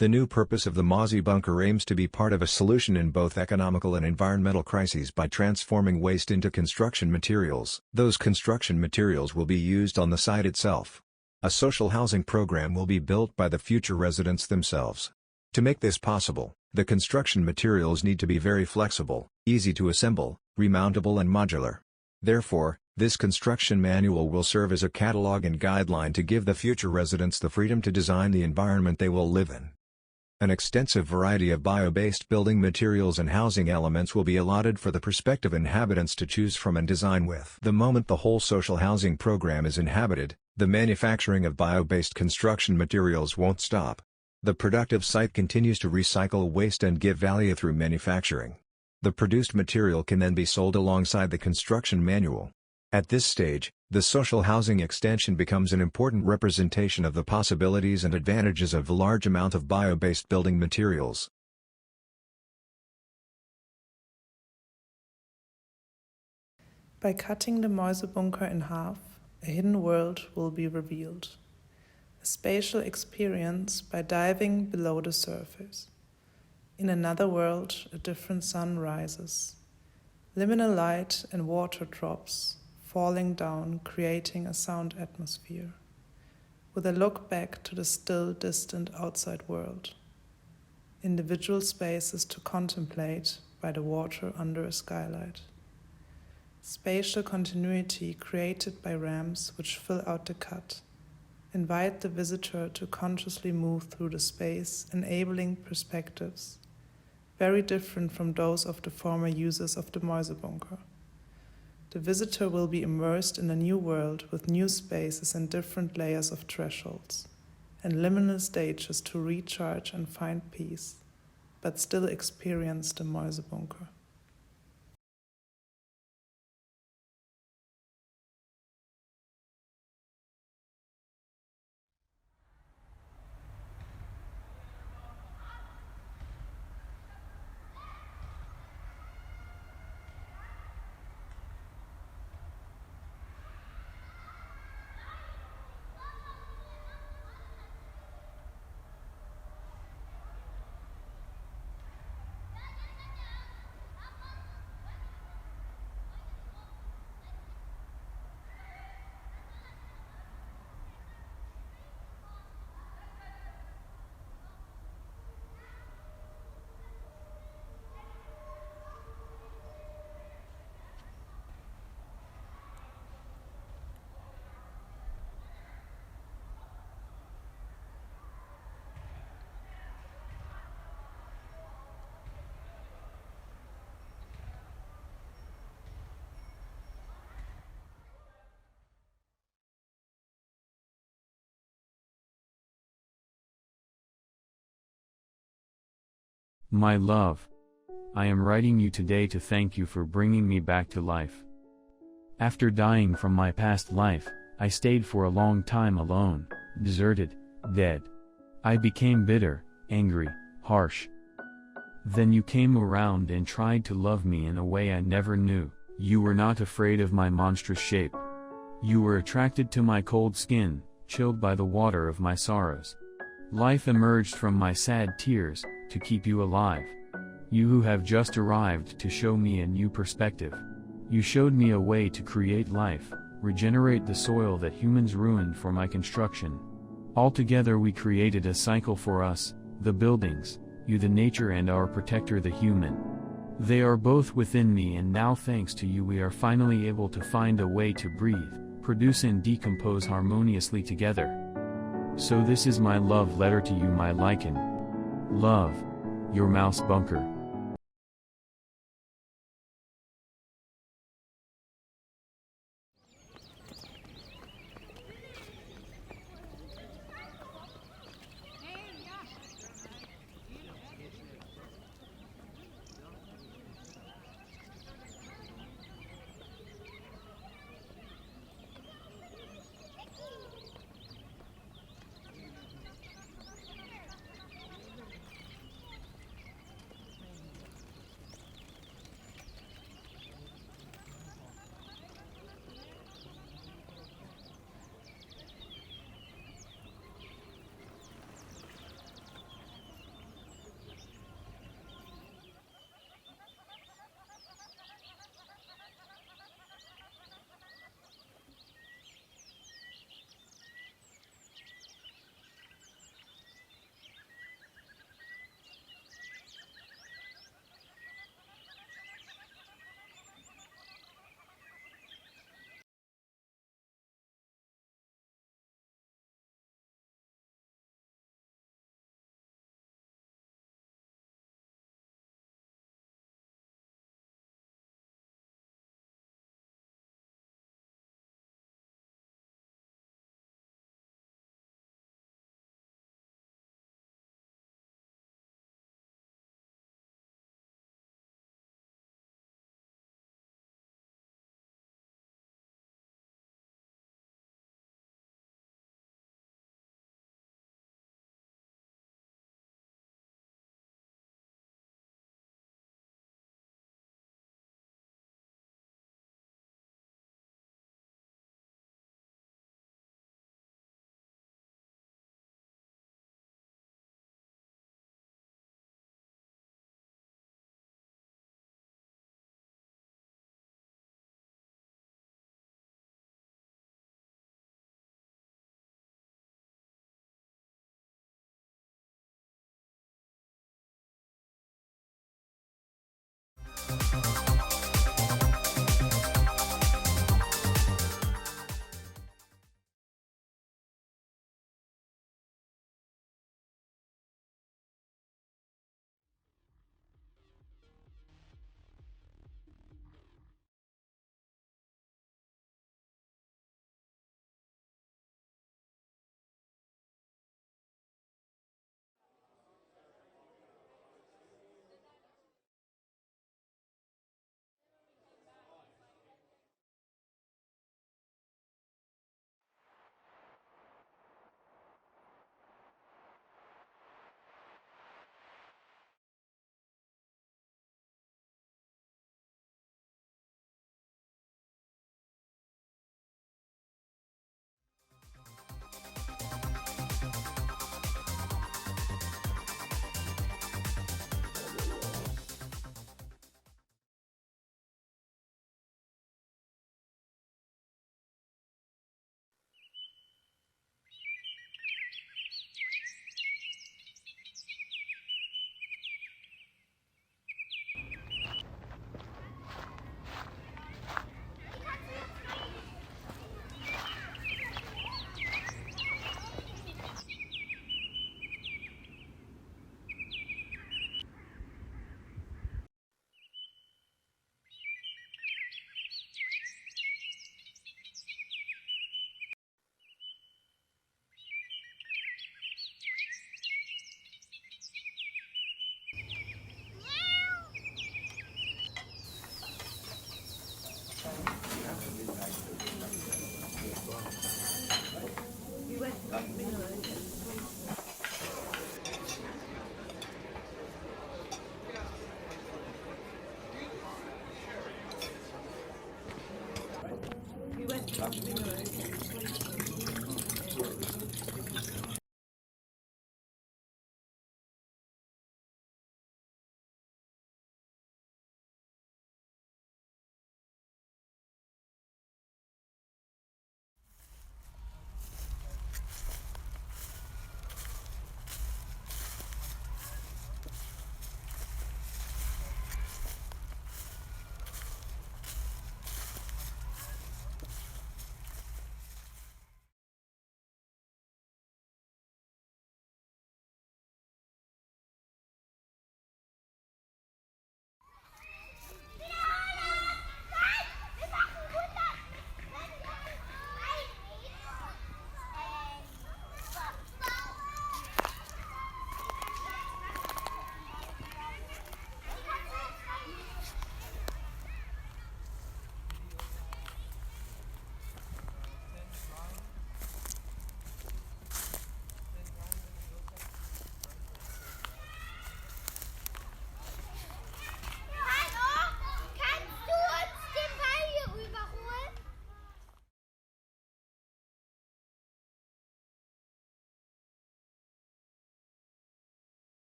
The new purpose of the Mäusebunker aims to be part of a solution in both economical and environmental crises by transforming waste into construction materials. Those construction materials will be used on the site itself. A social housing program will be built by the future residents themselves. To make this possible, the construction materials need to be very flexible, easy to assemble, remountable and modular. Therefore, this construction manual will serve as a catalog and guideline to give the future residents the freedom to design the environment they will live in. An extensive variety of bio-based building materials and housing elements will be allotted for the prospective inhabitants to choose from and design with. The moment the whole social housing program is inhabited, the manufacturing of bio-based construction materials won't stop. The productive site continues to recycle waste and give value through manufacturing. The produced material can then be sold alongside the construction manual. At this stage, the social housing extension becomes an important representation of the possibilities and advantages of the large amount of bio-based building materials. By cutting the Mäusebunker in half, a hidden world will be revealed. A spatial experience by diving below the surface. In another world, a different sun rises. Liminal light and water drops, falling down, creating a sound atmosphere, with a look back to the still distant outside world. Individual spaces to contemplate by the water under a skylight. Spatial continuity created by ramps which fill out the cut, invite the visitor to consciously move through the space, enabling perspectives, very different from those of the former users of the Mäusebunker. The visitor will be immersed in a new world with new spaces and different layers of thresholds, and liminal stages to recharge and find peace, but still experience the Mäusebunker. My love, I am writing you today to thank you for bringing me back to life. After dying from my past life, I stayed for a long time alone, deserted, dead. I became bitter, angry, harsh. Then you came around and tried to love me in a way I never knew. You were not afraid of my monstrous shape. You were attracted to my cold skin, chilled by the water of my sorrows. Life emerged from my sad tears, to keep you alive. You who have just arrived to show me a new perspective. You showed me a way to create life, regenerate the soil that humans ruined for my construction. Altogether we created a cycle for us, the buildings, you the nature and our protector the human. They are both within me, and now thanks to you we are finally able to find a way to breathe, produce and decompose harmoniously together. So this is my love letter to you, my lichen. Love, your Mäusebunker.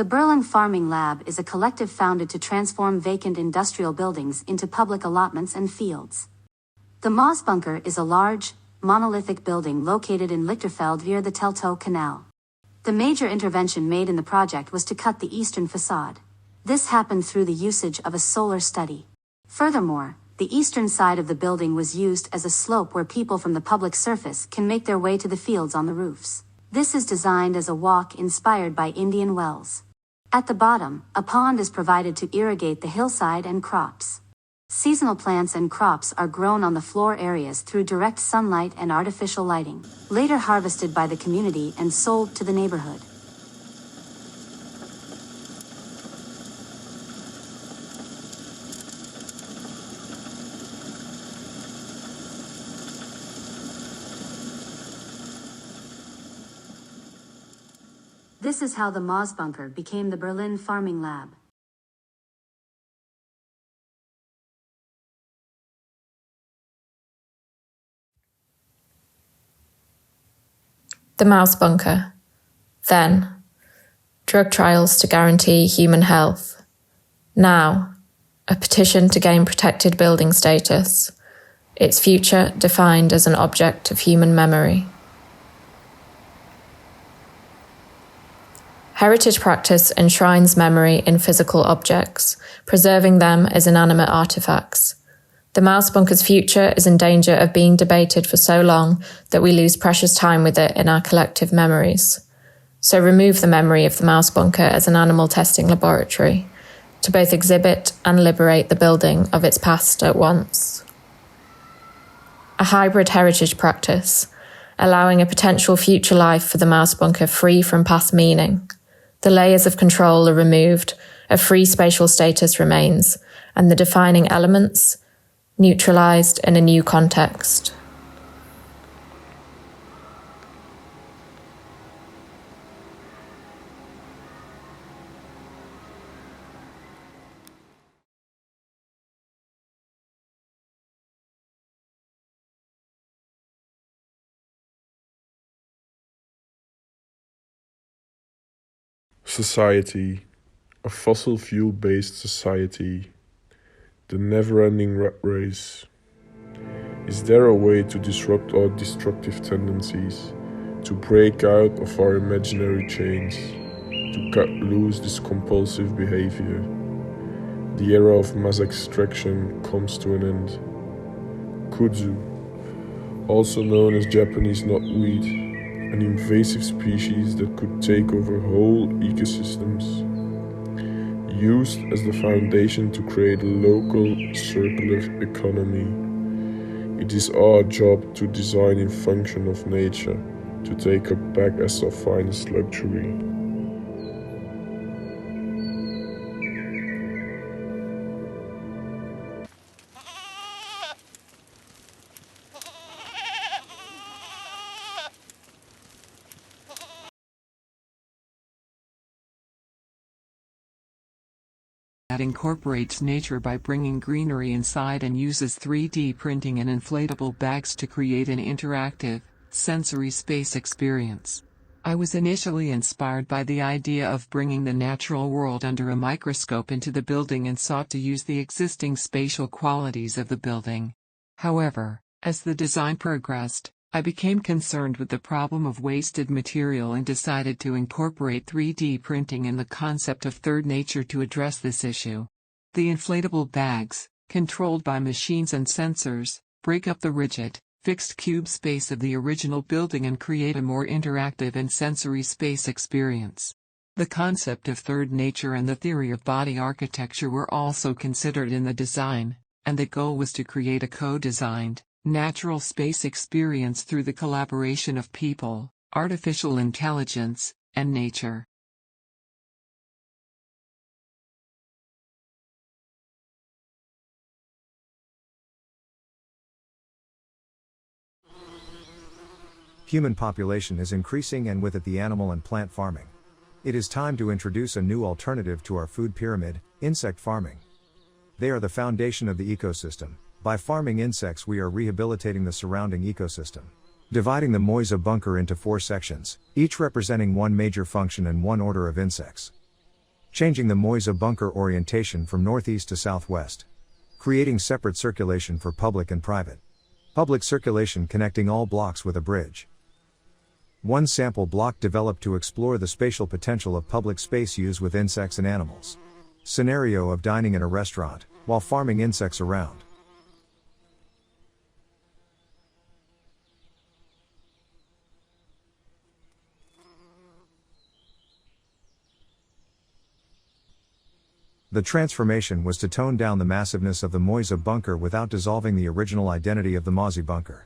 The Berlin Farming Lab is a collective founded to transform vacant industrial buildings into public allotments and fields. The Mäusebunker is a large, monolithic building located in Lichterfeld near the Teltow Canal. The major intervention made in the project was to cut the eastern facade. This happened through the usage of a solar study. Furthermore, the eastern side of the building was used as a slope where people from the public surface can make their way to the fields on the roofs. This is designed as a walk inspired by Indian wells. At the bottom, a pond is provided to irrigate the hillside and crops. Seasonal plants and crops are grown on the floor areas through direct sunlight and artificial lighting, later harvested by the community and sold to the neighborhood. This is how the Mäusebunker became the Berlin Farming Lab. The Mäusebunker. Then, drug trials to guarantee human health. Now, a petition to gain protected building status. Its future defined as an object of human memory. Heritage practice enshrines memory in physical objects, preserving them as inanimate artifacts. The Mäusebunker's future is in danger of being debated for so long that we lose precious time with it in our collective memories. So remove the memory of the Mäusebunker as an animal testing laboratory, to both exhibit and liberate the building of its past at once. A hybrid heritage practice, allowing a potential future life for the Mäusebunker free from past meaning. The layers of control are removed, a free spatial status remains, and the defining elements neutralized in a new context. Society, a fossil fuel-based society, the never-ending rat race. Is there a way to disrupt our destructive tendencies, to break out of our imaginary chains, to cut loose this compulsive behavior? The era of mass extraction comes to an end. Kudzu, also known as Japanese knotweed, an invasive species that could take over whole ecosystems, used as the foundation to create a local circular economy. It is our job to design in function of nature, to take her back as our finest luxury. That incorporates nature by bringing greenery inside and uses 3D printing and inflatable bags to create an interactive, sensory space experience. I was initially inspired by the idea of bringing the natural world under a microscope into the building and sought to use the existing spatial qualities of the building. However, as the design progressed, I became concerned with the problem of wasted material and decided to incorporate 3D printing and the concept of third nature to address this issue. The inflatable bags, controlled by machines and sensors, break up the rigid, fixed cube space of the original building and create a more interactive and sensory space experience. The concept of third nature and the theory of body architecture were also considered in the design, and the goal was to create a co-designed, natural space experience through the collaboration of people, artificial intelligence, and nature. Human population is increasing and with it the animal and plant farming. It is time to introduce a new alternative to our food pyramid, insect farming. They are the foundation of the ecosystem. By farming insects we are rehabilitating the surrounding ecosystem. Dividing the Mäusebunker into 4 sections, each representing one major function and one order of insects. Changing the Mäusebunker orientation from northeast to southwest. Creating separate circulation for public and private. Public circulation connecting all blocks with a bridge. One sample block developed to explore the spatial potential of public space use with insects and animals. Scenario of dining in a restaurant, while farming insects around. The transformation was to tone down the massiveness of the Mäusebunker without dissolving the original identity of the Mäusebunker.